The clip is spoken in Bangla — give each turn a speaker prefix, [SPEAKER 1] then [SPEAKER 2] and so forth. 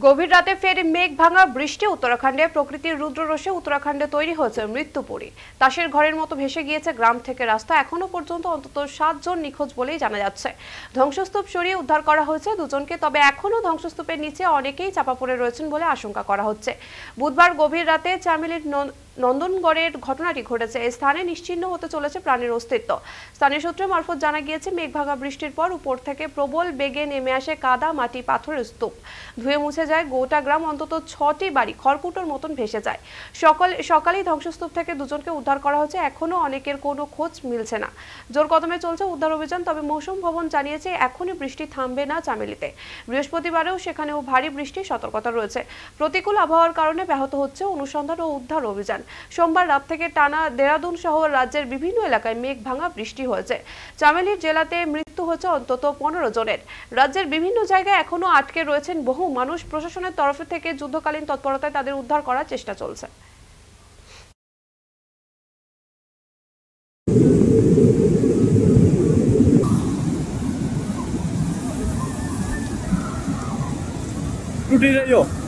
[SPEAKER 1] গভীর রাতে ফের মেঘ ভাঙা বৃষ্টি উত্তরাখণ্ডে প্রকৃতির রুদ্ররোষে উত্তরাখণ্ডে তৈরি হয়েছে মৃত্যুপুরী। তাসের ঘরের মতো ভেসে গিয়েছে গ্রাম থেকে রাস্তা। এখনো পর্যন্ত অন্তত 7 জন নিখোঁজ বলেই জানা যাচ্ছে। ধ্বংসস্তূপ সরিয়ে উদ্ধার করা হয়েছে দুজনকে, তবে এখনো ধ্বংসস্তূপের নিচে অনেকেই চাপা পড়ে রয়েছেন বলে আশঙ্কা করা হচ্ছে। বুধবার গভীর রাতে চামেলির নন্দনগড়ের ঘটনাটি ঘটেছে। এই স্থানে নিশ্চিহ্ন হতে চলেছে প্রাণীর অস্তিত্ব। স্থানীয় সূত্রে মারফত জানা গিয়েছে, মেঘভাঙা বৃষ্টির পর উপর থেকে প্রবল বেগে নেমে আসে কাদা, মাটি, পাথরের স্তূপ। ধুয়ে মুছে যায় গোটা গ্রাম। অন্তত 6টি বাড়ি খড়কুটোর মতন ভেসে যায়। সকালেই ধ্বংসস্তূপ থেকে দুজনকে উদ্ধার করা হয়েছে। এখনো অনেকের কোনো খোঁজ মিলছে না। জোর কদমে চলছে উদ্ধার অভিযান। তবে মৌসুম ভবন জানিয়েছে এখনই বৃষ্টি থামবে না চামেলিতে। বৃহস্পতিবারেও সেখানেও ভারী বৃষ্টির সতর্কতা রয়েছে। প্রতিকূল আবহাওয়ার কারণে ব্যাহত হচ্ছে অনুসন্ধান ও উদ্ধার অভিযান। সোমবার রাত থেকে টানা দেরাদুন সহ রাজ্যের বিভিন্ন এলাকায় মেঘ ভাঙা বৃষ্টি হয়েছে। চামেলির জেলাতে মৃত্যু হয়েছে অন্তত 15 জনের। রাজ্যের বিভিন্ন জায়গায় এখনো আটকে রয়েছেন বহু মানুষ। প্রশাসনের তরফ থেকে যুদ্ধকালীন তৎপরতায় তাদের উদ্ধার করার চেষ্টা চলছে।
[SPEAKER 2] टूटी रही हो।